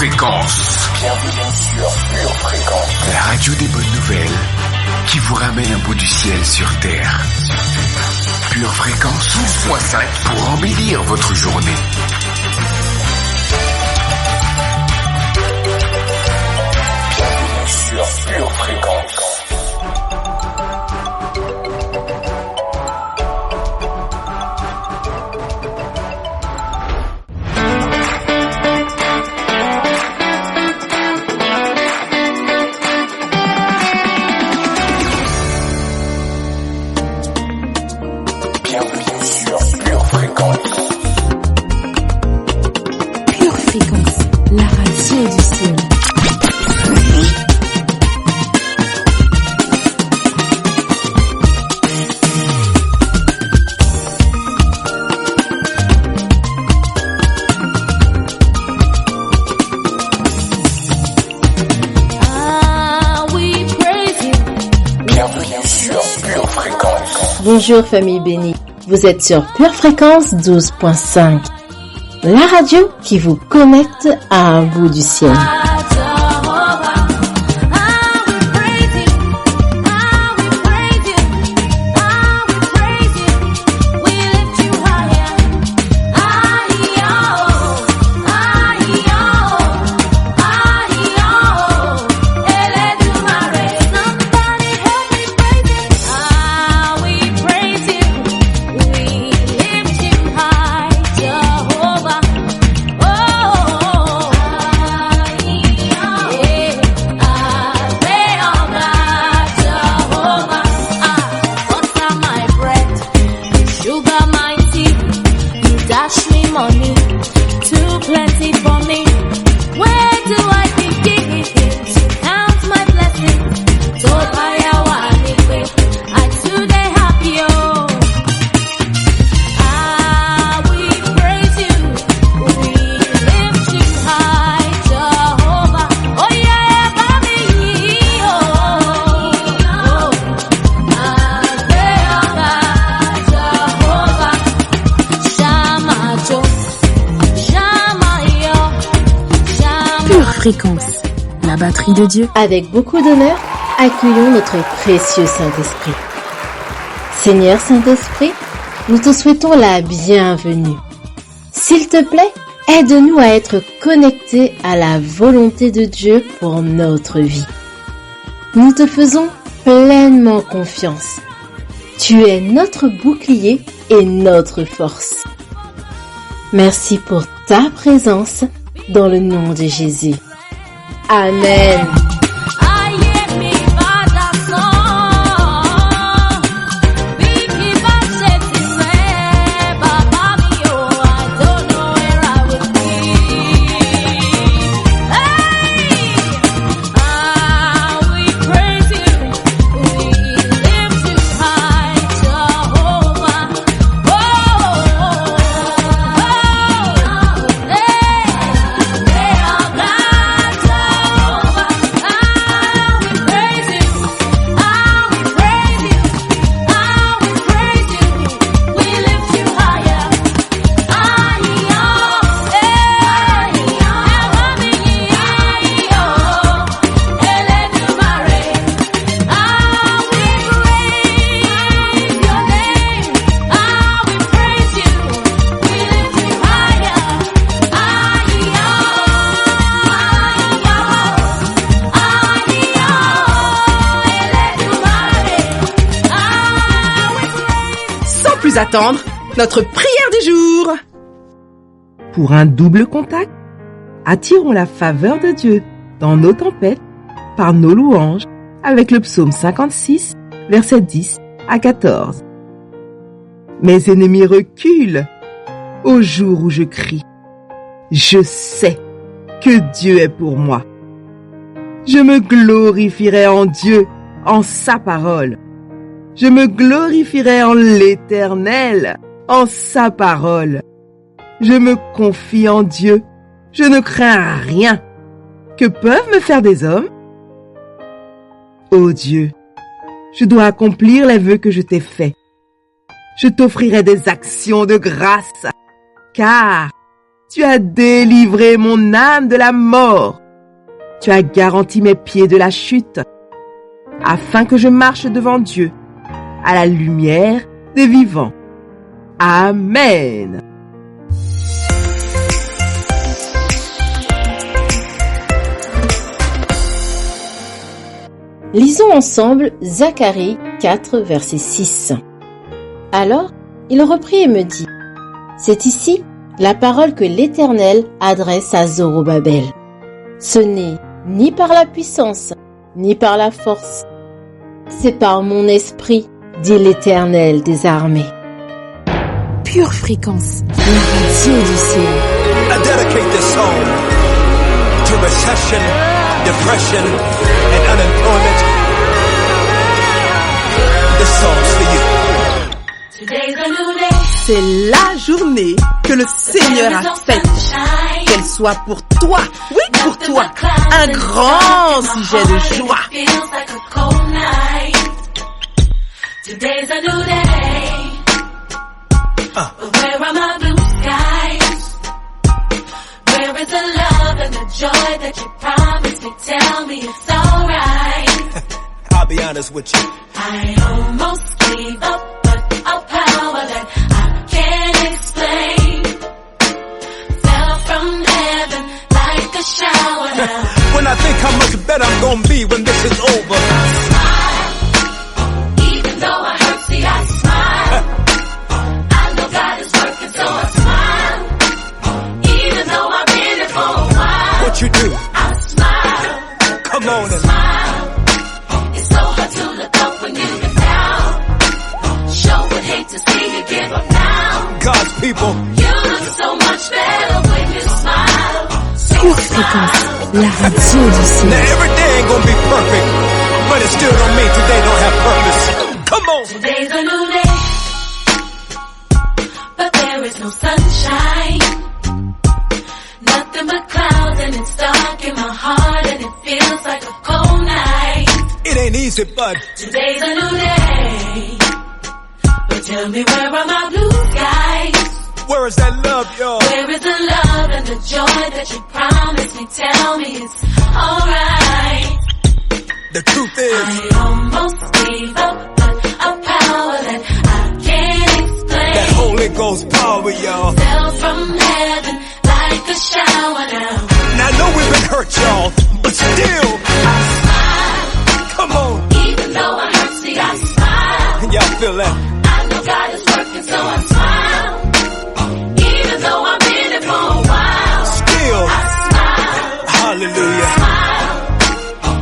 Fréquence. Bienvenue sur Pure Fréquence. La radio des bonnes nouvelles qui vous ramène un bout du ciel sur Terre. Pure Fréquence 12.5 pour embellir votre journée. Bienvenue sur Pure Fréquence. Bonjour famille bénie, vous êtes sur Pure Fréquence 12.5, la radio qui vous connecte à un bout du ciel. Fréquence, la batterie de Dieu. Avec beaucoup d'honneur, accueillons notre précieux Saint-Esprit. Seigneur Saint-Esprit, nous te souhaitons la bienvenue. S'il te plaît, aide-nous à être connectés à la volonté de Dieu pour notre vie. Nous te faisons pleinement confiance. Tu es notre bouclier et notre force. Merci pour ta présence dans le nom de Jésus. Amen. Attendre notre prière du jour. Pour un double contact, attirons la faveur de Dieu dans nos tempêtes par nos louanges avec le psaume 56, versets 10 à 14. Mes ennemis reculent au jour où je crie. Je sais que Dieu est pour moi. Je me glorifierai en Dieu, en sa parole. Je me glorifierai en l'Éternel, en sa parole. Je me confie en Dieu. Je ne crains rien. Que peuvent me faire des hommes? Ô Dieu, je dois accomplir les vœux que je t'ai faits. Je t'offrirai des actions de grâce, car Tu as délivré mon âme de la mort. Tu as garanti mes pieds de la chute, afin que je marche devant Dieu, à la lumière des vivants. Amen. Lisons ensemble Zacharie 4, verset 6. Alors, il reprit et me dit, « C'est ici la parole que l'Éternel adresse à Zorobabel. Ce n'est ni par la puissance, ni par la force. C'est par mon esprit, dit l'Éternel des armées. » Pure Fréquence, la radio du ciel. I dedicate this song to recession, depression, and unemployment. This song's for you. C'est la journée que le Seigneur a faite. Qu'elle soit pour toi, oui pour toi, un grand sujet de joie. Today's a new day. But where are my blue skies? Where is the love and the joy that you promised me? Tell me it's alright. I'll be honest with you. I almost gave up, but a power that I can't explain fell from heaven like a shower now. When I think how much better I'm gonna be when this is over. Even though I hurt, see I smile. I know God is working, so I smile. Even though I've been here for a while. What you do? I smile. Come on and Smile. It's so hard to look up when you've been down. Sure would hate to see you give up now. God's people. You look so much better when you smile. So Pure Fréquence, la radio du Now ciel. every day ain't gonna be perfect, but it still don't mean today don't have purpose. Come on. Today's a new day, but there is no sunshine. Nothing but clouds and it's dark in my heart and it feels like a cold night. It ain't easy, but Today's a new day, but tell me where are my blue skies? where is that love, y'all? Where is the love and the joy that you promised me? Tell me it's alright. The truth is, I almost gave up, but a power that I can't explain that Holy Ghost power, y'all. fell from heaven like a shower now. Now I know we've been hurt, y'all, but still, I smile, come on. even though I hurt, see I smile. Y'all feel that? I know God is working, so I smile. Even though I've been here for a while, Still, I smile. hallelujah. Smile.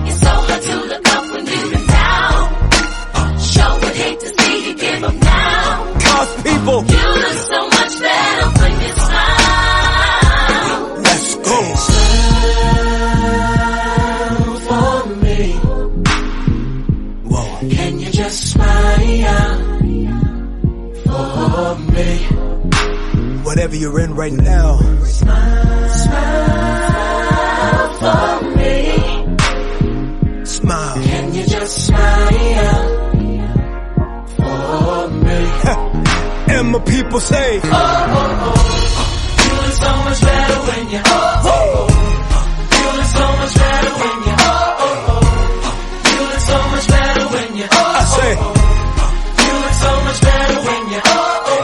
It's so hard to look up when you've been down. Sure would hate to see you give up now. God's people, You look so much better when you smile. let's go. Smile for me. Whoa. Can you just smile for me? Whatever you're in right now, Smile for me. smile. Can you just smile for me? And my people say, You look so much better when you You look so much better when you You look so much better when you I say, You look so much better when you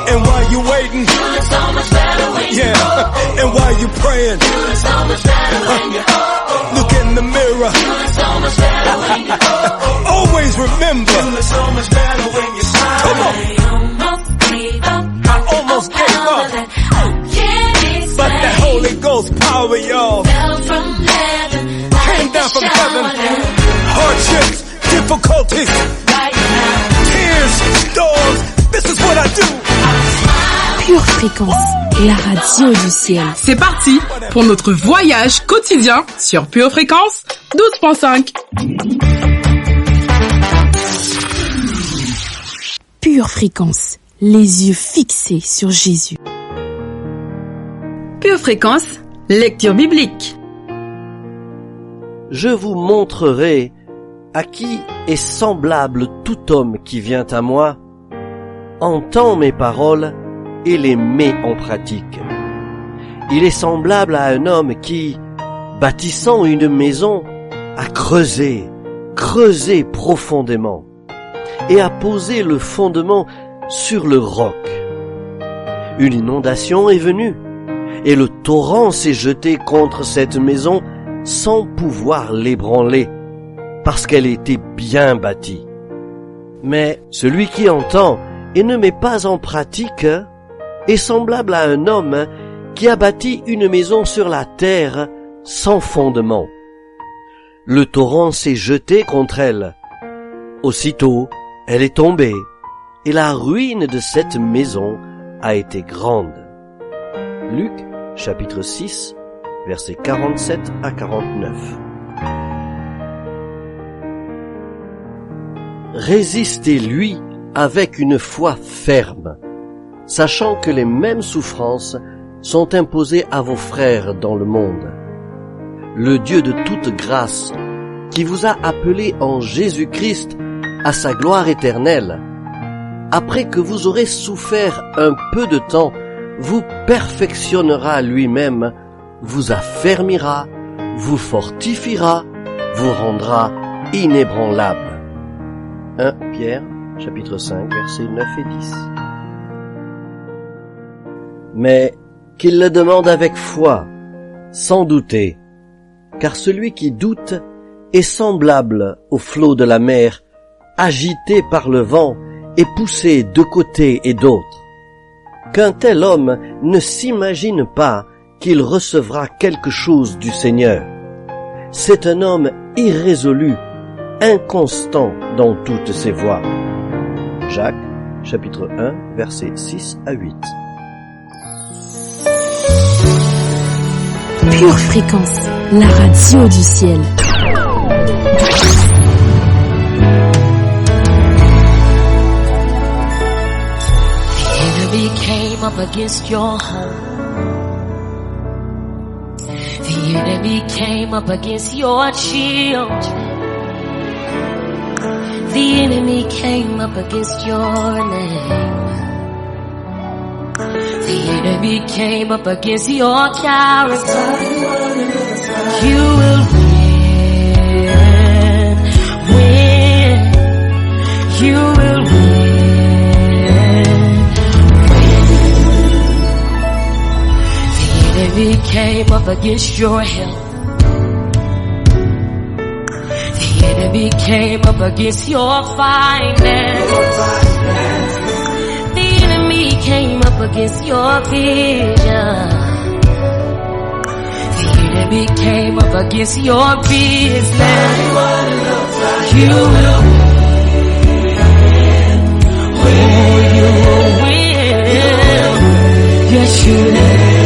and while you waiting, You look so much better when you yeah, and while you praying, You look so much better when you look in the mirror. You look so much better when you Always remember, You look so much better when you smile. Come on. I almost gave up. I almost gave up. That I can't explain. but that Holy Ghost power, y'all, Fell from heaven, came down from heaven. Hardships, difficulties, Right now, tears, storms. This is what I do. Pure Fréquence, la radio du ciel. C'est parti pour notre voyage quotidien sur Pure Fréquence 12.5. Pure Fréquence, les yeux fixés sur Jésus. Pure Fréquence, lecture biblique. Je vous montrerai à qui est semblable tout homme qui vient à moi, entend mes paroles et les met en pratique. Il est semblable à un homme qui, bâtissant une maison, a creusé profondément et a posé le fondement sur le roc. Une inondation est venue et le torrent s'est jeté contre cette maison sans pouvoir l'ébranler parce qu'elle était bien bâtie. Mais celui qui entend et ne met pas en pratique est semblable à un homme qui a bâti une maison sur la terre sans fondement. Le torrent s'est jeté contre elle. Aussitôt, elle est tombée, et la ruine de cette maison a été grande. Luc, chapitre 6, versets 47 à 49. Résistez-lui avec une foi ferme, sachant que les mêmes souffrances sont imposées à vos frères dans le monde. Le Dieu de toute grâce, qui vous a appelé en Jésus-Christ à sa gloire éternelle, après que vous aurez souffert un peu de temps, vous perfectionnera lui-même, vous affermira, vous fortifiera, vous rendra inébranlable. 1 Pierre, chapitre 5, versets 9 et 10. Mais qu'il le demande avec foi, sans douter, car celui qui doute est semblable au flot de la mer, agité par le vent et poussé de côté et d'autre. Qu'un tel homme ne s'imagine pas qu'il recevra quelque chose du Seigneur. C'est un homme irrésolu, inconstant dans toutes ses voies. Jacques, chapitre 1, versets 6 à 8. Pure Fréquence, la radio du ciel. The enemy came up against your home. The enemy came up against your children. The enemy came up against your name. The enemy came up against your character. You will win. You will win. The enemy came up against your health. The enemy came up against your finance. The enemy came up against your vision. The enemy came up against your business. You will win. Oh, you will win. Yes, you will.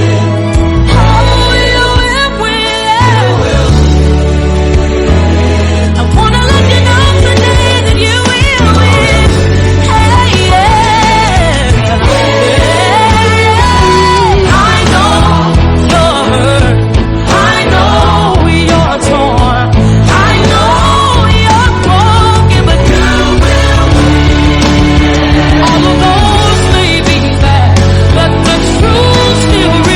All of those may be bad, but the truth still remains.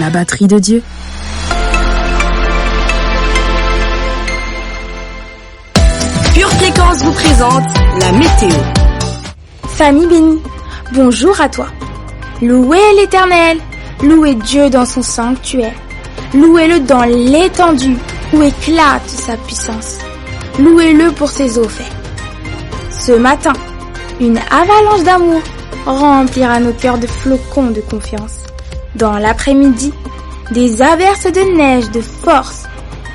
la batterie de Dieu. Pure Fréquence vous présente la météo. Famille bénie, bonjour à toi. Louez l'Éternel, louez Dieu dans son sanctuaire. Louez-le dans l'étendue où éclate sa puissance. Louez-le pour ses eaux faits. Ce matin, une avalanche d'amour remplira nos cœurs de flocons de confiance. Dans l'après-midi, des averses de neige de force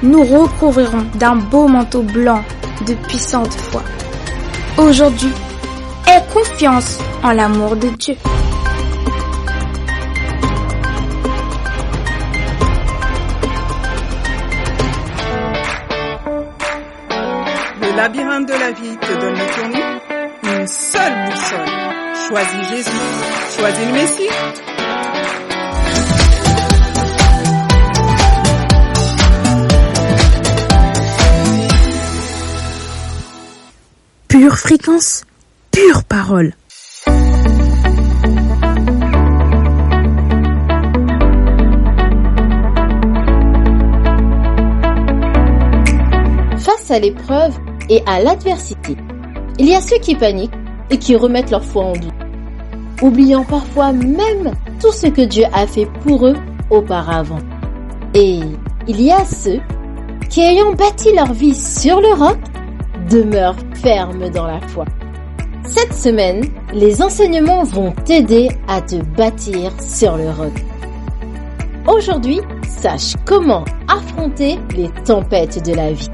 nous recouvriront d'un beau manteau blanc de puissante foi. Aujourd'hui, aie confiance en l'amour de Dieu. Le labyrinthe de la vie te donne le tournis. Une seule boussole. Choisis Jésus. Choisis le Messie. Pure fréquence, pure parole. Face à l'épreuve et à l'adversité, il y a ceux qui paniquent et qui remettent leur foi en doute, oubliant parfois même tout ce que Dieu a fait pour eux auparavant. Et il y a ceux qui, ayant bâti leur vie sur le roc, demeurent fermes dans la foi. Cette semaine, les enseignements vont t'aider à te bâtir sur le roc. Aujourd'hui, sache comment affronter les tempêtes de la vie.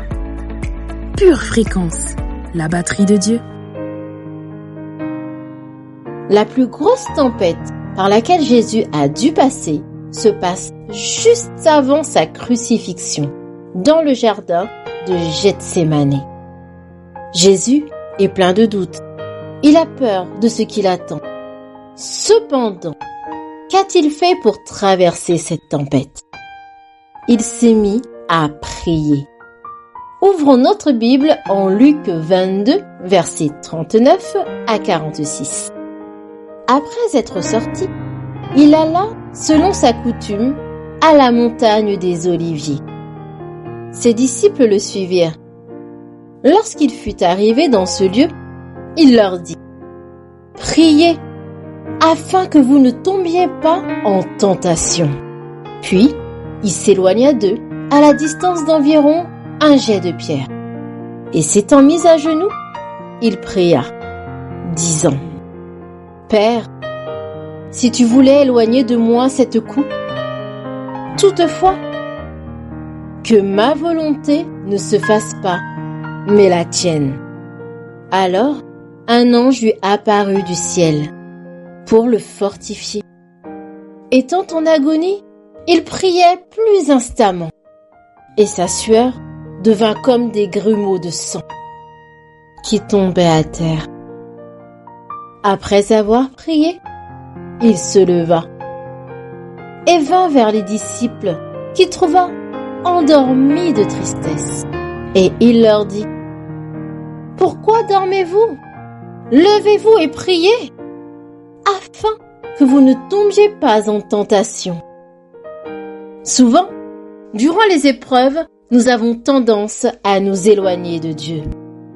Pure fréquence, la batterie de Dieu. La plus grosse tempête par laquelle Jésus a dû passer se passe juste avant sa crucifixion, dans le jardin de Gethsémani. Jésus est plein de doutes. Il a peur de ce qui l'attend. Cependant, qu'a-t-il fait pour traverser cette tempête? Il s'est mis à prier. Ouvrons notre Bible en Luc 22, versets 39 à 46. Après être sorti, il alla, selon sa coutume, à la montagne des Oliviers. Ses disciples le suivirent. Lorsqu'il fut arrivé dans ce lieu, il leur dit « Priez, afin que vous ne tombiez pas en tentation. » Puis, il s'éloigna d'eux, à la distance d'environ un jet de pierre. Et s'étant mis à genoux, il pria, disant « Père, si tu voulais éloigner de moi cette coupe, toutefois, que ma volonté ne se fasse pas, mais la tienne. » Alors, un ange lui apparut du ciel pour le fortifier. Étant en agonie, il priait plus instamment, et sa sueur devint comme des grumeaux de sang qui tombaient à terre. Après avoir prié, il se leva et vint vers les disciples qu'il trouva endormis de tristesse. Et il leur dit « Pourquoi dormez-vous? Levez-vous et priez, afin que vous ne tombiez pas en tentation. » Souvent, durant les épreuves, nous avons tendance à nous éloigner de Dieu.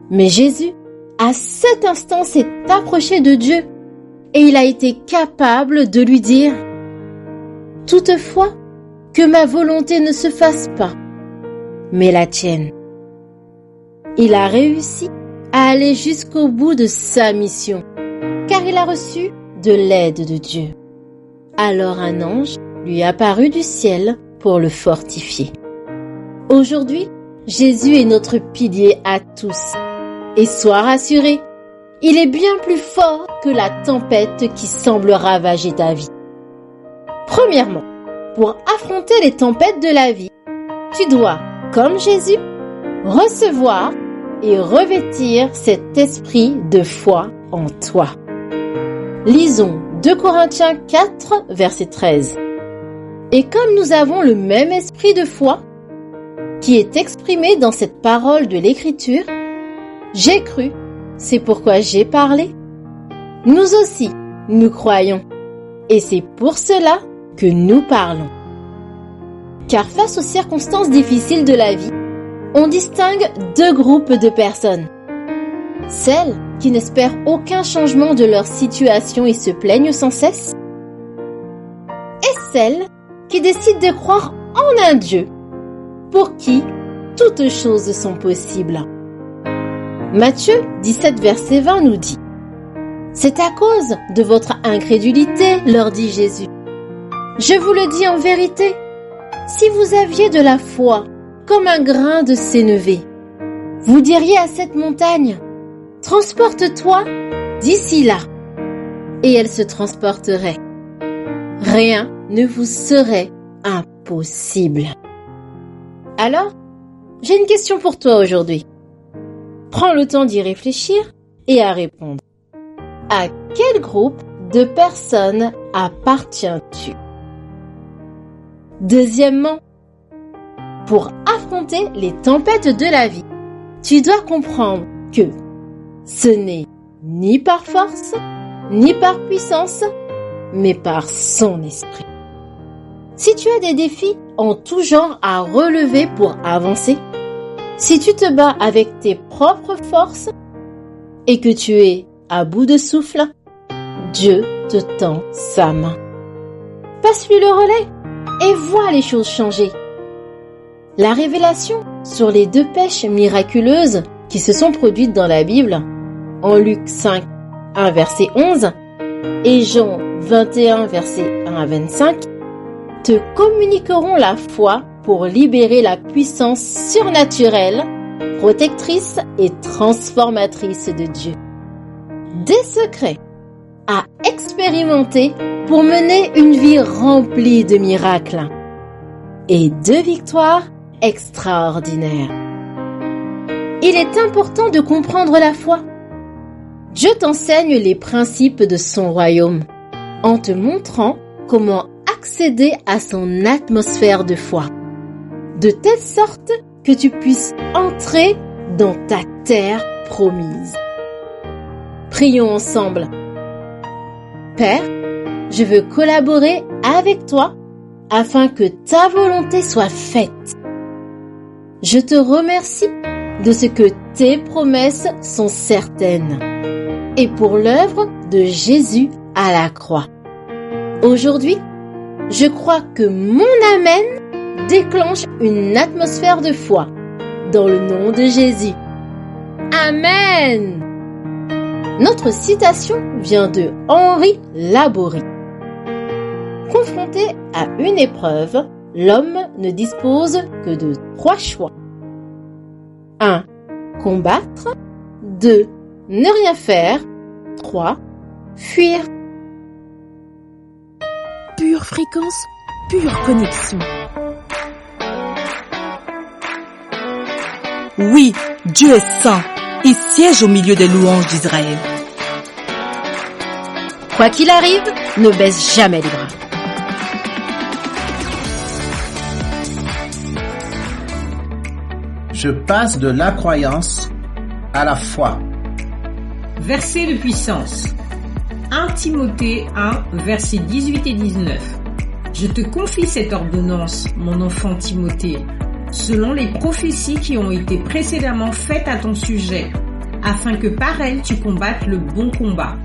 Mais Jésus, à cet instant, s'est approché de Dieu et il a été capable de lui dire « Toutefois, que ma volonté ne se fasse pas, mais la tienne. » Il a réussi à aller jusqu'au bout de sa mission, car il a reçu de l'aide de Dieu. Alors un ange lui apparut du ciel pour le fortifier. Aujourd'hui, Jésus est notre pilier à tous. Et sois rassuré, il est bien plus fort que la tempête qui semble ravager ta vie. Premièrement, pour affronter les tempêtes de la vie, tu dois, comme Jésus, recevoir et revêtir cet esprit de foi en toi. Lisons 2 Corinthiens 4, verset 13. Et comme nous avons le même esprit de foi, qui est exprimé dans cette parole de l'Écriture, j'ai cru, c'est pourquoi j'ai parlé. Nous aussi, nous croyons, et c'est pour cela que nous parlons. Car face aux circonstances difficiles de la vie, on distingue deux groupes de personnes. Celles qui n'espèrent aucun changement de leur situation et se plaignent sans cesse, et celles qui décident de croire en un Dieu pour qui toutes choses sont possibles. Matthieu 17, verset 20 nous dit: « C'est à cause de votre incrédulité, leur dit Jésus. Je vous le dis en vérité, si vous aviez de la foi comme un grain de sénévé, vous diriez à cette montagne, transporte-toi d'ici là, et elle se transporterait. Rien ne vous serait impossible. » Alors, j'ai une question pour toi aujourd'hui. Prends le temps d'y réfléchir et à répondre. À quel groupe de personnes appartiens-tu? Deuxièmement, pour affronter les tempêtes de la vie, tu dois comprendre que ce n'est ni par force, ni par puissance, mais par son esprit. Si tu as des défis en tout genre à relever pour avancer, si tu te bats avec tes propres forces et que tu es à bout de souffle, Dieu te tend sa main. Passe-lui le relais et vois les choses changer. La révélation sur les deux pêches miraculeuses qui se sont produites dans la Bible, en Luc 5, 1 verset 11 et Jean 21 verset 1 à 25, te communiqueront la foi pour libérer la puissance surnaturelle, protectrice et transformatrice de Dieu. Des secrets à expérimenter pour mener une vie remplie de miracles et de victoires extraordinaires. Il est important de comprendre la foi. Dieu t'enseigne les principes de son royaume en te montrant comment accéder à son atmosphère de foi, de telle sorte que tu puisses entrer dans ta terre promise. Prions ensemble. Père, je veux collaborer avec toi afin que ta volonté soit faite. Je te remercie de ce que tes promesses sont certaines et pour l'œuvre de Jésus à la croix. Aujourd'hui, je crois que mon Amen déclenche une atmosphère de foi dans le nom de Jésus. Amen. Notre citation vient de Henri Laborie. Confronté à une épreuve, l'homme ne dispose que de 3 choix. 1. Combattre. 2. Ne rien faire. 3. Fuir. Pure fréquence, pure connexion. Oui, Dieu est saint. Il siège au milieu des louanges d'Israël. Quoi qu'il arrive, ne baisse jamais les bras. Je passe de la croyance à la foi. Verset de puissance. 1 Timothée 1, versets 18 et 19. Je te confie cette ordonnance, mon enfant Timothée, selon les prophéties qui ont été précédemment faites à ton sujet, afin que par elles tu combattes le bon combat.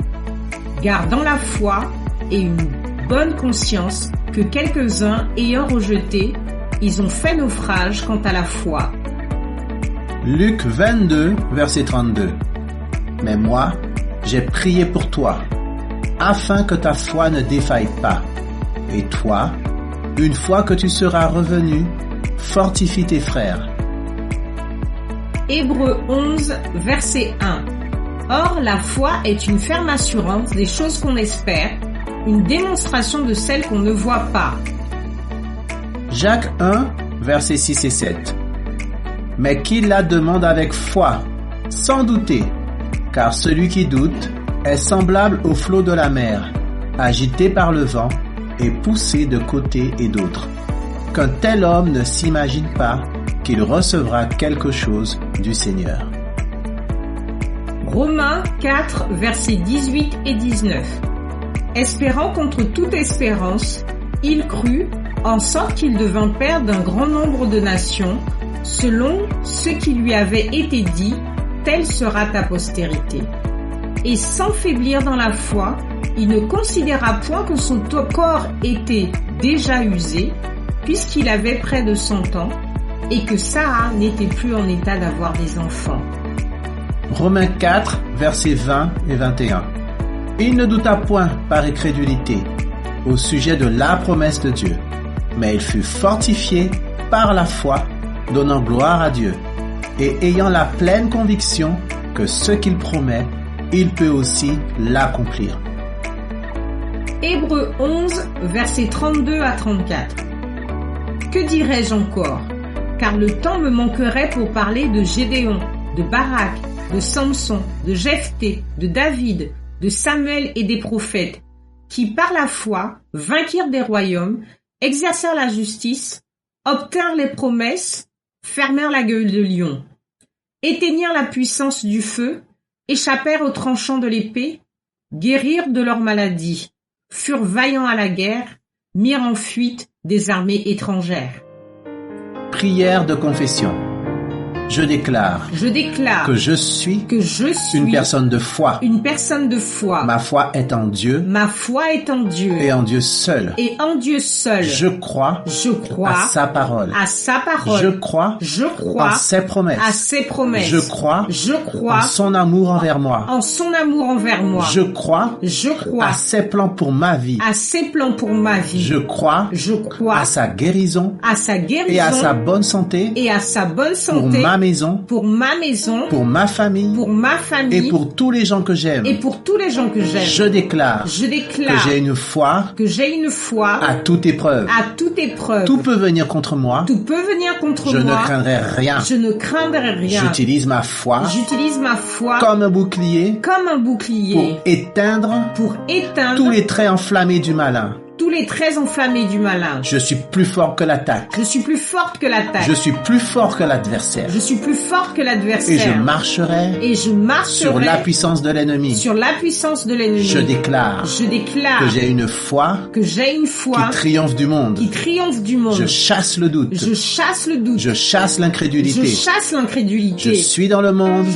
Gardant la foi et une bonne conscience que quelques-uns ayant rejeté, ils ont fait naufrage quant à la foi. Luc 22, verset 32. Mais moi, j'ai prié pour toi, afin que ta foi ne défaille pas. Et toi, une fois que tu seras revenu, fortifie tes frères. Hébreux 11, verset 1. Or, la foi est une ferme assurance des choses qu'on espère, une démonstration de celles qu'on ne voit pas. Jacques 1, versets 6 et 7. Mais qu'il la demande avec foi, sans douter, car celui qui doute est semblable au flot de la mer, agité par le vent et poussé de côté et d'autre. Qu'un tel homme ne s'imagine pas qu'il recevra quelque chose du Seigneur. Romains 4, versets 18 et 19. Espérant contre toute espérance, il crut en sorte qu'il devint père d'un grand nombre de nations, selon ce qui lui avait été dit, telle sera ta postérité. Et sans faiblir dans la foi, il ne considéra point que son corps était déjà usé, puisqu'il avait près de 100 ans, et que Sarah n'était plus en état d'avoir des enfants. Romains 4, versets 20 et 21. Il ne douta point par incrédulité au sujet de la promesse de Dieu, mais il fut fortifié par la foi, donnant gloire à Dieu, et ayant la pleine conviction que ce qu'il promet, il peut aussi l'accomplir. Hébreux 11, versets 32 à 34. Que dirais-je encore? Car le temps me manquerait pour parler de Gédéon, de Barak, de Samson, de Jephthé, de David, de Samuel et des prophètes, qui par la foi vainquirent des royaumes, exercèrent la justice, obtinrent les promesses, fermèrent la gueule de lion, éteignirent la puissance du feu, échappèrent aux tranchants de l'épée, guérirent de leurs maladies, furent vaillants à la guerre, mirent en fuite des armées étrangères. Prière de confession. Je déclare que je suis une personne de foi. Une personne de foi. Ma foi est en Dieu. Ma foi est en Dieu. Et en Dieu seul. Et en Dieu seul. Je crois à sa parole. À sa parole. Je crois à ses promesses. À ses promesses. Je crois en son amour envers moi. En son amour envers moi. Je crois à ses plans pour ma vie. À ses plans pour ma vie. Je crois à sa guérison. À sa guérison. Et à sa bonne santé. Et à sa bonne santé. Pour ma maison, pour ma famille, et pour tous les gens que j'aime. Je déclare que j'ai une foi, à toute épreuve. Tout peut venir contre moi. Je ne craindrai rien. J'utilise ma foi, comme un bouclier, pour éteindre tous les traits enflammés du malin. Je suis plus fort que l'attaque. Je suis plus fort que l'adversaire. Et je marcherai sur la puissance de l'ennemi. Je déclare que j'ai une foi qui triomphe du monde. Je chasse le doute. Je chasse l'incrédulité. Je suis dans le monde.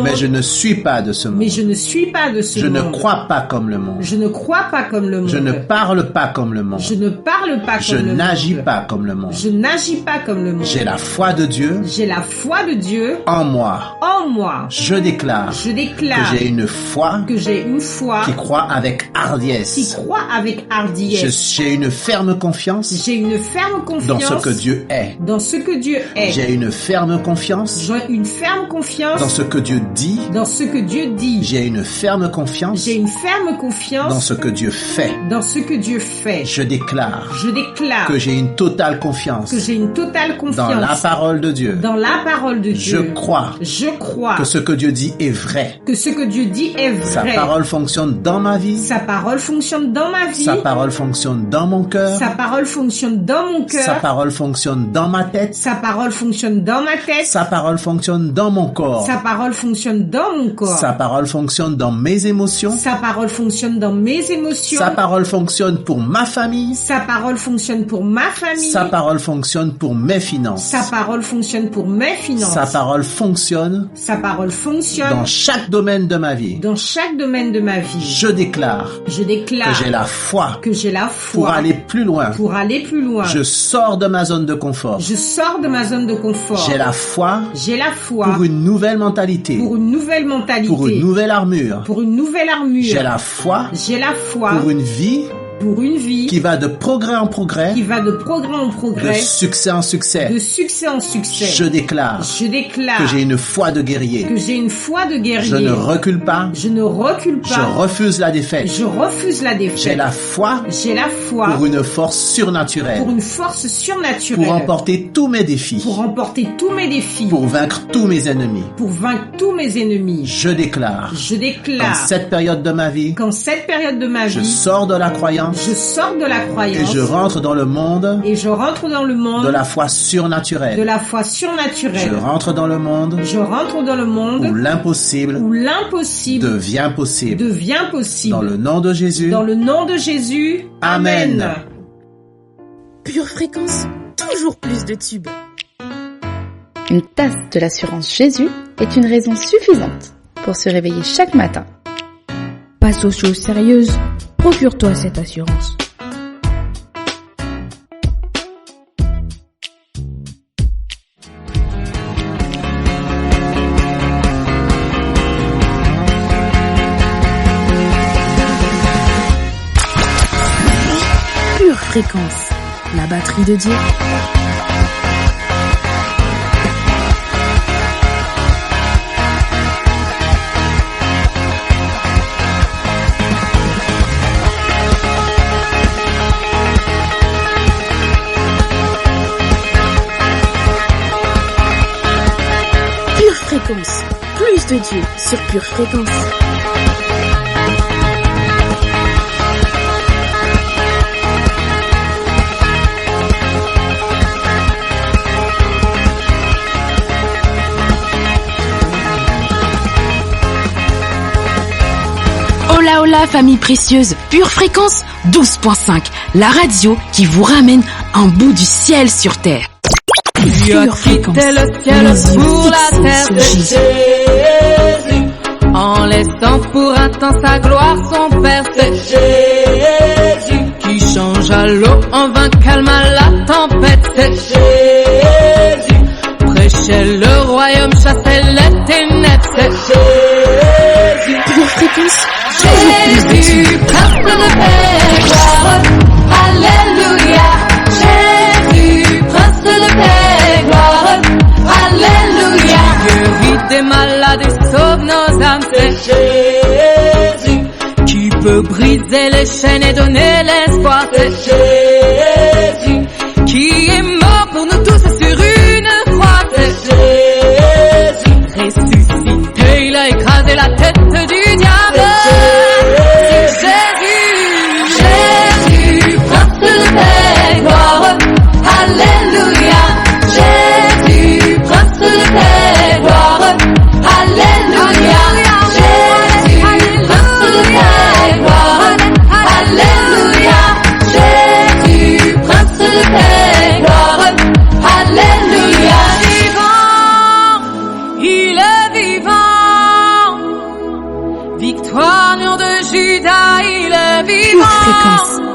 Mais je ne suis pas de ce monde. Je ne crois pas comme le monde. Je ne parle pas comme le monde. Je n'agis pas comme le monde. J'ai la foi de Dieu. En moi. Je déclare que j'ai une foi qui croit avec hardiesse. J'ai une ferme confiance dans ce que Dieu est. J'ai une ferme confiance dans ce que Dieu dit. J'ai une ferme confiance dans ce que Dieu fait. Je déclare que j'ai une totale confiance dans la parole de Dieu. Je crois que ce que Dieu dit est vrai. Sa parole fonctionne dans ma vie. Sa parole fonctionne dans mon cœur. Sa parole fonctionne dans ma tête. Sa parole fonctionne dans mon corps. Sa parole fonctionne dans mes émotions. Sa parole fonctionne pour ma famille. Sa parole fonctionne pour mes finances. Sa parole fonctionne dans chaque domaine de ma vie. Je déclare que j'ai la foi pour aller plus loin. Je sors de ma zone de confort. J'ai la foi pour une nouvelle mentalité. Pour une nouvelle armure. J'ai la foi pour une vie qui va de progrès en progrès, de succès en succès. Je déclare que j'ai une foi de guerrier. Je ne recule pas. Je refuse la défaite. J'ai la foi pour une force surnaturelle. Pour remporter tous mes défis. Pour vaincre tous mes ennemis. Je déclare qu'en cette période de ma vie, je sors de la croyance. Et je rentre dans le monde. De la foi surnaturelle. Je rentre dans le monde. Où l'impossible. Devient possible. Dans le nom de Jésus. Amen. Pure Fréquence, toujours plus de tubes. Une tasse de l'assurance Jésus est une raison suffisante pour se réveiller chaque matin. Passe aux choses sérieuses, procure-toi cette assurance. Pure Fréquence, la batterie de Dieu. Pure Fréquence, plus de Dieu sur Pure Fréquence. Hola hola famille précieuse, Pure Fréquence 12.5, la radio qui vous ramène un bout du ciel sur terre. Pure Fréquence, le ciel pour la terre de Jésus, en laissant pour un temps sa gloire son Père. C'est Jésus qui changea l'eau en vin, calma la tempête. C'est Jésus prêchait le royaume, chassait les ténèbres. C'est Jésus. Pure Fréquence, Jésus, prince de paix, gloire, alléluia. Jésus, prince de paix, gloire, alléluia. Guérit des malades et sauve nos âmes. C'est Jésus qui peut briser les chaînes et donner l'espoir. C'est Jésus qui est mort pour nous tous sur une croix. C'est Jésus ressuscité, il a écrasé la tête du diable.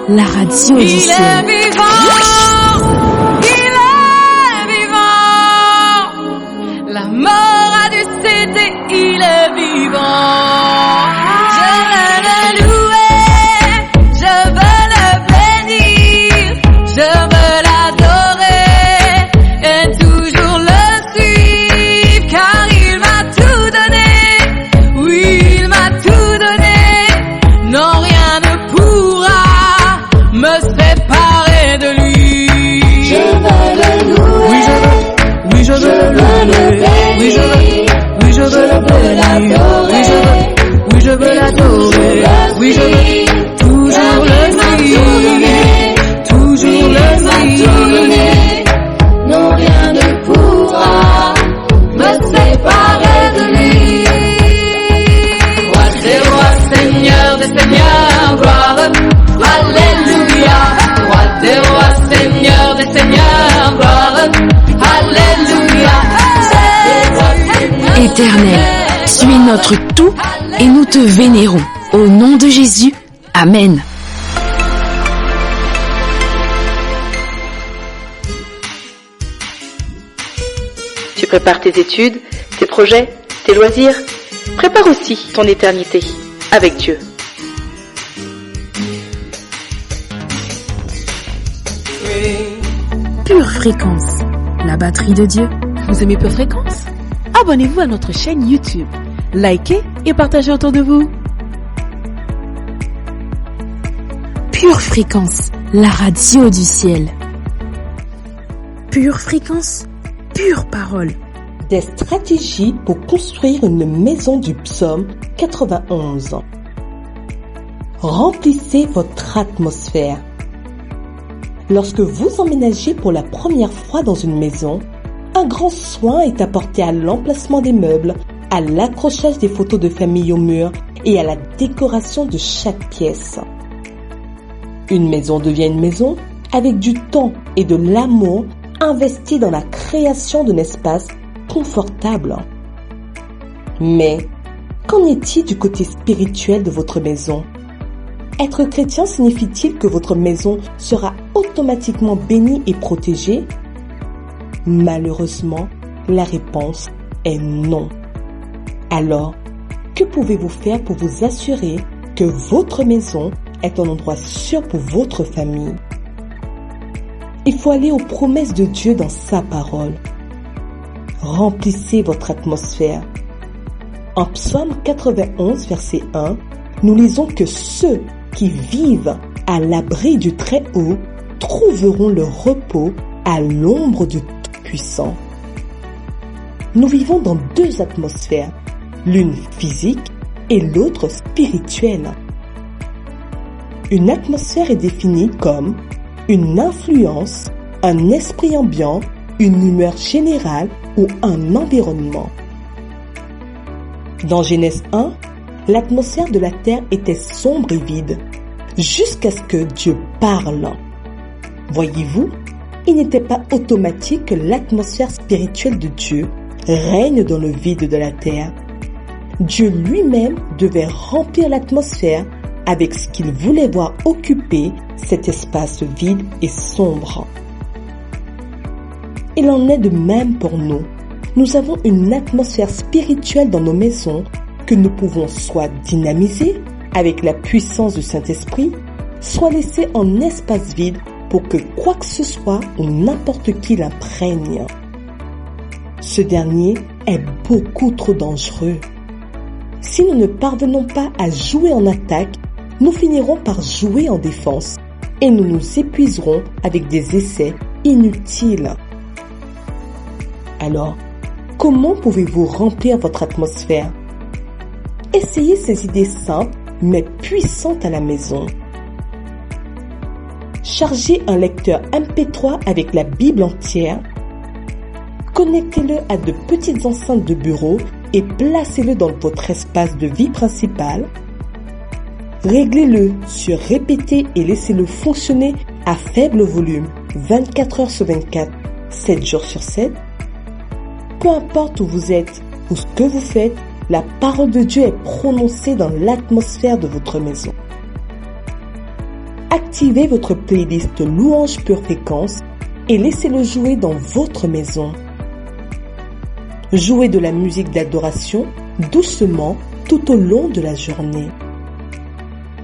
la radio du ciel. Il est vivant, la mort a dû céder, il est vivant. Je veux le louer, je veux le bénir, je veux l'adorer et toujours le suivre, car il m'a tout donné, oui il m'a tout donné, non rien ne pourra me séparer de lui. Je veux le louer, oui je veux le louer, oui je veux le bénir, oui je veux l'adorer, oui je veux toujours le suivre, toujours le suivre, non rien ne pourra me séparer de lui. Roi des rois, Seigneur des seigneurs, gloire, alléluia. Roi des rois, Seigneur des seigneurs, gloire, alléluia. Éternel, tu es notre tout et nous te vénérons. Au nom de Jésus, Amen. Tu prépares tes études, tes projets, tes loisirs. Prépare aussi ton éternité avec Dieu. Pure Fréquence, la batterie de Dieu. Vous aimez Pure Fréquence? Abonnez-vous à notre chaîne YouTube. Likez et partagez autour de vous. Pure Fréquence, la radio du ciel. Pure Fréquence, pure parole. Des stratégies pour construire une maison du psaume 91. Remplissez votre atmosphère. Lorsque vous emménagez pour la première fois dans une maison, un grand soin est apporté à l'emplacement des meubles, à l'accrochage des photos de famille au mur et à la décoration de chaque pièce. Une maison devient une maison avec du temps et de l'amour investi dans la création d'un espace confortable. Mais qu'en est-il du côté spirituel de votre maison? Être chrétien signifie-t-il que votre maison sera automatiquement bénie et protégée? Malheureusement, la réponse est non. Alors, que pouvez-vous faire pour vous assurer que votre maison est un endroit sûr pour votre famille? Il faut aller aux promesses de Dieu dans sa parole. Remplissez votre atmosphère. En Psaume 91, verset 1, nous lisons que ceux qui vivent à l'abri du Très-Haut trouveront le repos à l'ombre du Tout-Puissant. Nous vivons dans deux atmosphères, l'une physique et l'autre spirituelle. Une atmosphère est définie comme une influence, un esprit ambiant, une humeur générale ou un environnement. Dans Genèse 1, l'atmosphère de la terre était sombre et vide, jusqu'à ce que Dieu parle. Voyez-vous, il n'était pas automatique que l'atmosphère spirituelle de Dieu règne dans le vide de la terre. Dieu lui-même devait remplir l'atmosphère avec ce qu'il voulait voir occuper cet espace vide et sombre. Il en est de même pour nous. Nous avons une atmosphère spirituelle dans nos maisons que nous pouvons soit dynamiser avec la puissance du Saint-Esprit, soit laisser en espace vide pour que quoi que ce soit ou n'importe qui l'imprègne. Ce dernier est beaucoup trop dangereux. Si nous ne parvenons pas à jouer en attaque, nous finirons par jouer en défense et nous nous épuiserons avec des essais inutiles. Alors, comment pouvez-vous remplir votre atmosphère? Essayez ces idées simples mais puissantes à la maison. Chargez un lecteur MP3 avec la Bible entière. Connectez-le à de petites enceintes de bureau et placez-le dans votre espace de vie principal. Réglez-le sur répéter et laissez-le fonctionner à faible volume, 24 heures sur 24, 7 jours sur 7. Peu importe où vous êtes ou ce que vous faites, la parole de Dieu est prononcée dans l'atmosphère de votre maison. Activez votre playlist Louange Pure Fréquence et laissez-le jouer dans votre maison. Jouez de la musique d'adoration doucement tout au long de la journée.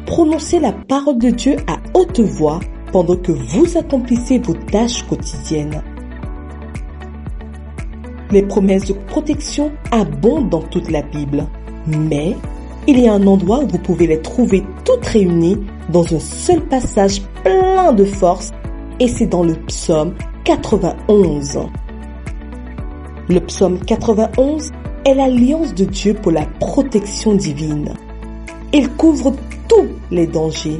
Prononcez la parole de Dieu à haute voix pendant que vous accomplissez vos tâches quotidiennes. Les promesses de protection abondent dans toute la Bible, mais il y a un endroit où vous pouvez les trouver toutes réunies dans un seul passage plein de force, et c'est dans le psaume 91. Le psaume 91 est l'alliance de Dieu pour la protection divine. Il couvre tous les dangers,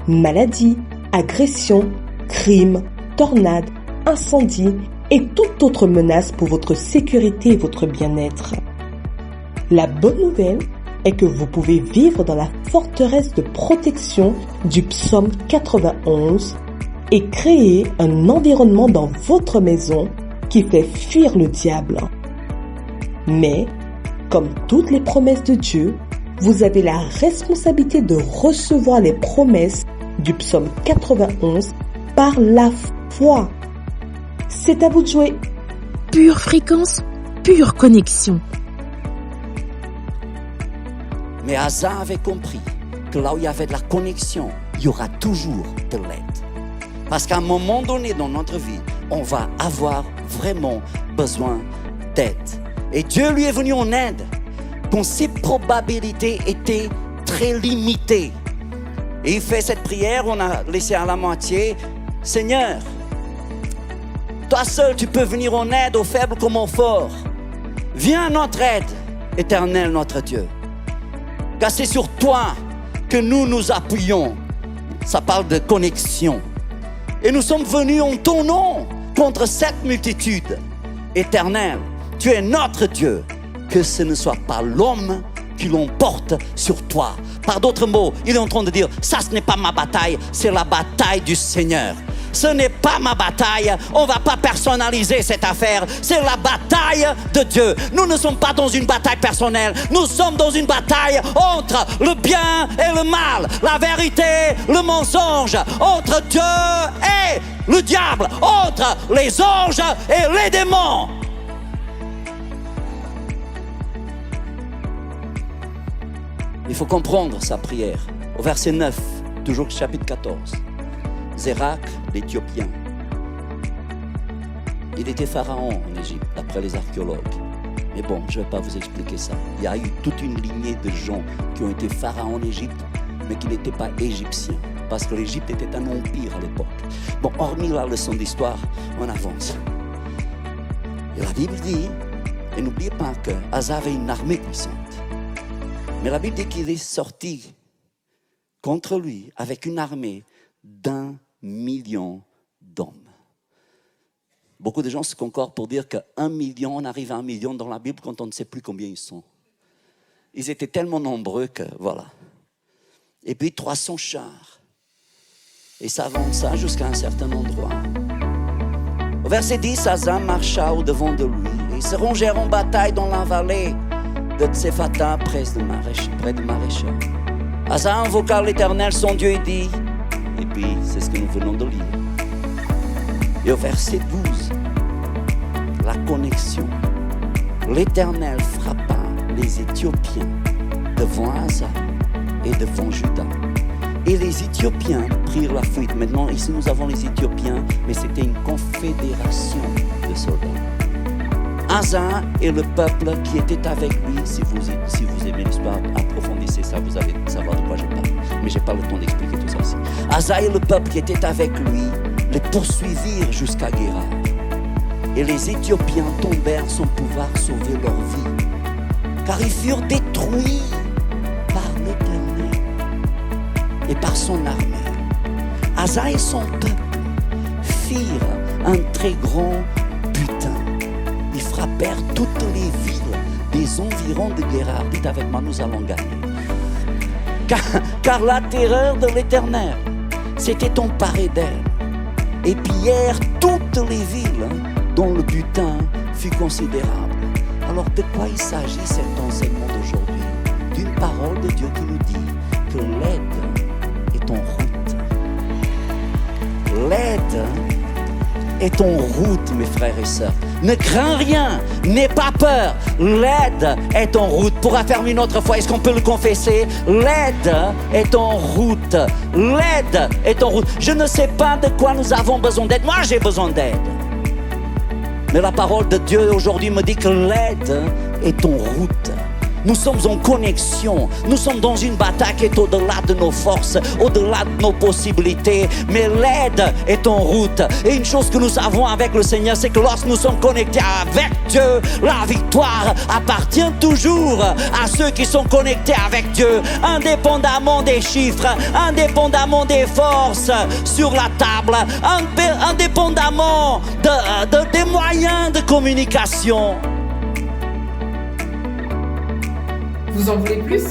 maladies, agressions, crimes, tornades, incendies et toute autre menace pour votre sécurité et votre bien-être. La bonne nouvelle est que vous pouvez vivre dans la forteresse de protection du psaume 91 et créer un environnement dans votre maison qui fait fuir le diable. Mais, comme toutes les promesses de Dieu, vous avez la responsabilité de recevoir les promesses du psaume 91 par la foi. C'est à vous de jouer. Pure fréquence, pure connexion. Mais Asa avait compris que là où il y avait de la connexion, il y aura toujours de l'aide. Parce qu'à un moment donné dans notre vie, on va avoir vraiment besoin d'aide. Et Dieu lui est venu en aide quand ses probabilités étaient très limitées. Et il fait cette prière, on a laissé à la moitié. Seigneur, toi seul tu peux venir en aide aux faibles comme aux forts. Viens à notre aide, Éternel notre Dieu. Car c'est sur toi que nous nous appuyons. Ça parle de connexion. Et nous sommes venus en ton nom contre cette multitude. Éternel, tu es notre Dieu. Que ce ne soit pas l'homme qui l'emporte sur toi. Par d'autres mots, il est en train de dire, ça ce n'est pas ma bataille, c'est la bataille du Seigneur. ce n'est pas ma bataille. On va pas personnaliser cette affaire. C'est la bataille de Dieu. Nous ne sommes pas dans une bataille personnelle. Nous sommes dans une bataille entre le bien et le mal, la vérité, le mensonge, entre Dieu et le diable, entre les anges et les démons. Il faut comprendre sa prière. Au verset 9, toujours chapitre 14. Zérak, l'Éthiopien. Il était pharaon en Égypte, d'après les archéologues. Mais bon, je ne vais pas vous expliquer ça. Il y a eu toute une lignée de gens qui ont été pharaons en Égypte, mais qui n'étaient pas égyptiens. Parce que l'Égypte était un empire à l'époque. Bon, hormis la leçon d'histoire, on avance. Et la Bible dit, et n'oubliez pas que Asa avait une armée puissante. Mais la Bible dit qu'il est sorti contre lui avec une armée d'1 million d'hommes. Beaucoup de gens se concordent pour dire qu'1 million, on arrive à 1 million dans la Bible quand on ne sait plus combien ils sont. Ils étaient tellement nombreux que, voilà. Et puis 300 chars. Et ça avança jusqu'à un certain endroit. Au verset 10, Asa marcha au-devant de lui. Et ils se rangèrent en bataille dans la vallée de Tsephata, près de Marécha. Asa invoqua l'Éternel, son Dieu, et dit, et puis c'est ce que nous venons de lire. Et au verset 12, la connexion. L'Éternel frappa les Éthiopiens devant Asa et devant Juda. Et les Éthiopiens prirent la fuite. Maintenant, ici, nous avons les Éthiopiens, mais c'était une confédération de soldats. Asa et le peuple qui était avec lui, si vous aimez l'histoire, approfondissez ça, vous allez savoir de quoi je parle. Mais je n'ai pas le temps d'expliquer tout ça ici. Asa et le peuple qui était avec lui les poursuivirent jusqu'à Guérar. Et les Éthiopiens tombèrent sans pouvoir sauver leur vie, car ils furent détruits par l'Éternel et par son armée. Asa et son peuple firent un très grand butin. Ils frappèrent toutes les villes des environs de Guérar. Dites avec moi, nous allons gagner. Car la terreur de l'Éternel s'était emparée d'elle et pillèrent toutes les villes dont le butin fut considérable. Alors de quoi il s'agit cet enseignement d'aujourd'hui? D'une parole de Dieu qui nous dit que l'aide est en route. L'aide est en route, mes frères et sœurs. Ne crains rien, n'aie pas peur. L'aide est en route. Pour affermir notre foi, est-ce qu'on peut le confesser? L'aide est en route. L'aide est en route. Je ne sais pas de quoi nous avons besoin d'aide. Moi, j'ai besoin d'aide. Mais la parole de Dieu aujourd'hui me dit que l'aide est en route. Nous sommes en connexion. Nous sommes dans une bataille qui est au-delà de nos forces, au-delà de nos possibilités. Mais l'aide est en route. Et une chose que nous savons avec le Seigneur, c'est que lorsque nous sommes connectés avec Dieu, la victoire appartient toujours à ceux qui sont connectés avec Dieu, indépendamment des chiffres, indépendamment des forces sur la table, indépendamment des moyens de communication. Vous en voulez plus?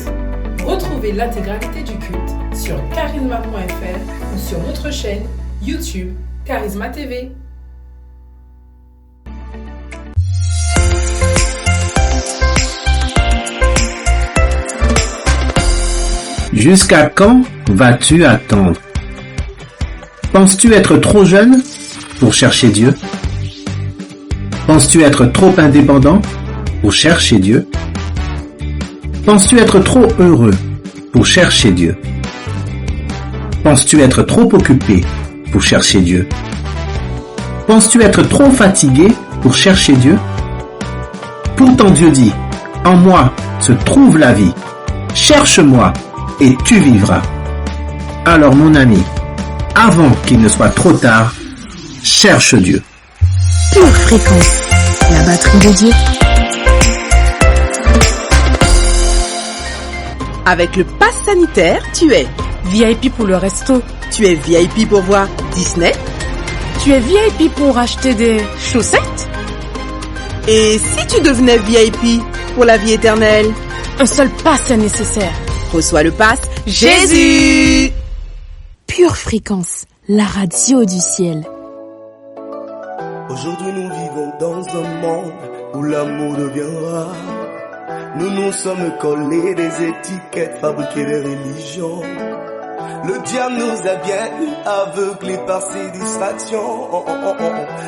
Retrouvez l'intégralité du culte sur charisma.fr ou sur notre chaîne YouTube Charisma TV. Jusqu'à quand vas-tu attendre? Penses-tu être trop jeune pour chercher Dieu? Penses-tu être trop indépendant pour chercher Dieu? Penses-tu être trop heureux pour chercher Dieu? Penses-tu être trop occupé pour chercher Dieu? Penses-tu être trop fatigué pour chercher Dieu? Pourtant Dieu dit, en moi se trouve la vie. Cherche-moi et tu vivras. Alors mon ami, avant qu'il ne soit trop tard, cherche Dieu. Pure Fréquence, la batterie de Dieu. Avec le pass sanitaire, tu es VIP pour le resto. Tu es VIP pour voir Disney. Tu es VIP pour acheter des chaussettes. Et si tu devenais VIP pour la vie éternelle? Un seul pass est nécessaire. Reçois le pass Jésus. Pure Fréquence, la radio du ciel. Aujourd'hui nous vivons dans un monde où l'amour devient rare. Nous nous sommes collés des étiquettes, fabriquées des religions. Le diable nous a bien eu aveuglés par ses distractions.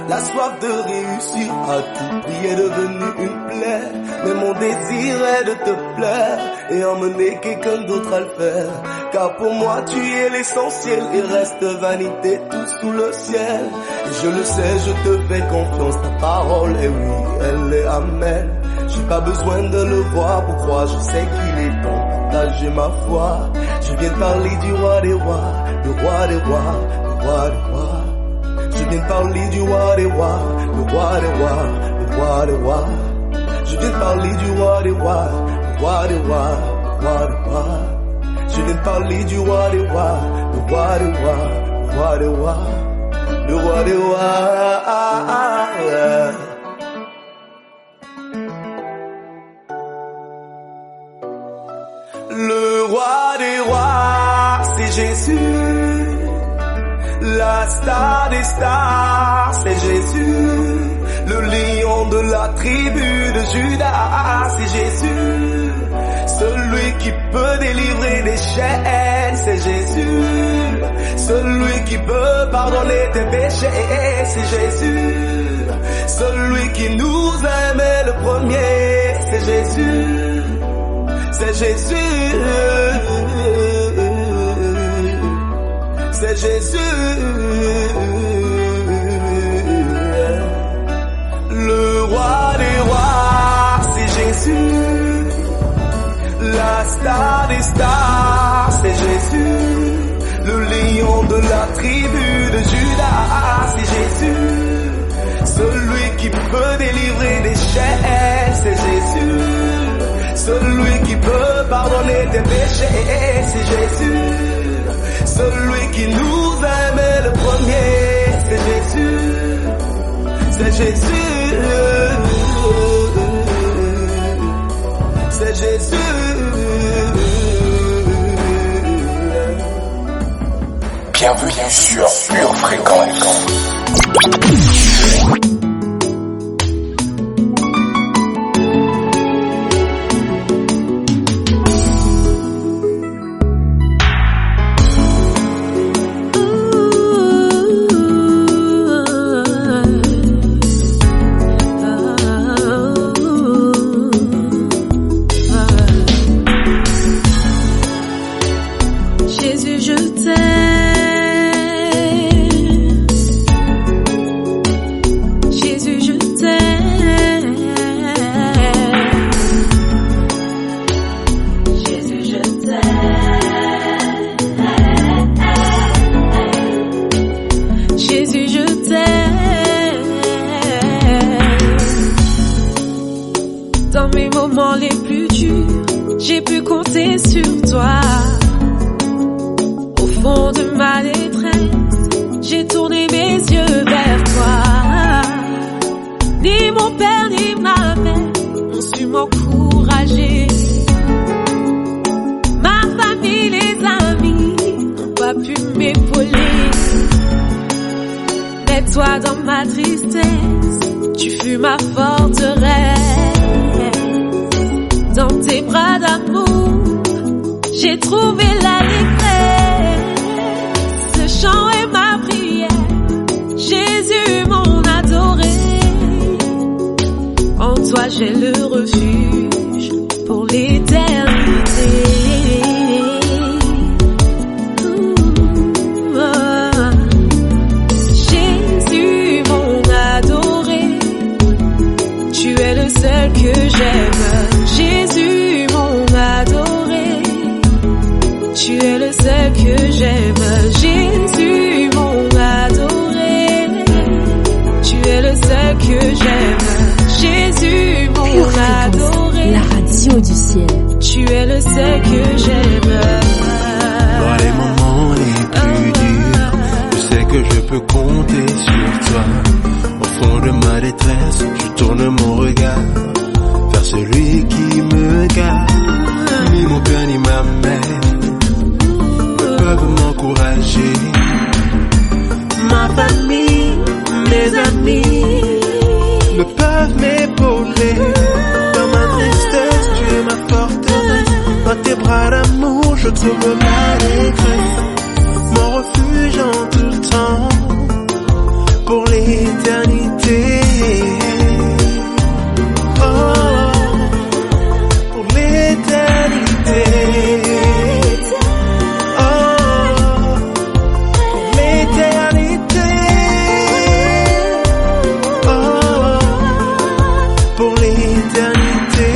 La soif de réussir à tout prix est devenue une plaie. Mais mon désir est de te plaire et emmener quelqu'un d'autre à le faire. Car pour moi tu es l'essentiel et reste vanité tout sous le ciel. Et je le sais, je te fais confiance, ta parole est oui, elle est amen. J'ai pas besoin de le voir pour croire, je sais qu'il est temps de partager ma foi. Je viens de parler du roi des rois, le roi des rois, le roi des rois. Je viens de parler du roi des rois, le roi des rois, le roi des rois. Je viens de parler du roi des rois, le roi des rois, le roi des rois. Je viens de parler du roi des rois, le roi des rois, le roi des rois, le roi des rois. Le roi des rois, c'est Jésus. La star des stars, c'est Jésus. Le lion de la tribu de Judas, c'est Jésus. Celui qui peut délivrer des chaînes, c'est Jésus. Celui qui peut pardonner tes péchés, c'est Jésus. Celui qui nous aimait le premier, c'est Jésus. C'est Jésus. C'est Jésus. Le roi des rois, c'est Jésus. La star des stars, c'est Jésus. Le lion de la tribu de Judas, c'est Jésus. Celui qui peut délivrer des chaînes, c'est Jésus. Celui qui peut pardonner tes péchés, c'est Jésus. Celui qui nous aimait le premier, c'est Jésus. C'est Jésus. C'est Jésus. Bienvenue sur Pure Fréquence. amis ne peuvent m'épauler. Dans ma tristesse, tu es ma forteresse. Dans tes bras d'amour, je trouve ma détresse. Mon refuge en tout temps, pour l'éternité. Oh, pour l'éternité. Oh, pour l'éternité. Oh, pour l'éternité.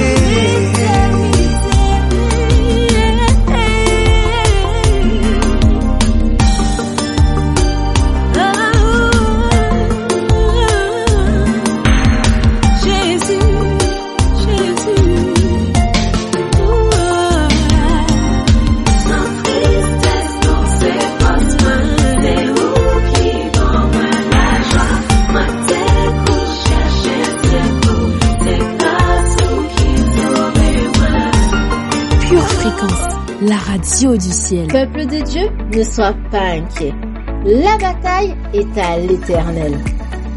La radio du ciel. Peuple de Dieu, ne sois pas inquiet. La bataille est à l'Éternel.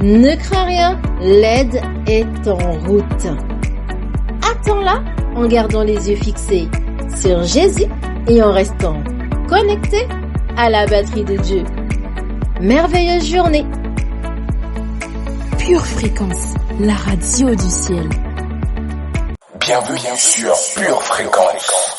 Ne crains rien, l'aide est en route. Attends-la en gardant les yeux fixés sur Jésus et en restant connecté à la batterie de Dieu. Merveilleuse journée. Pure Fréquence, la radio du ciel. Bienvenue sur Pure Fréquence.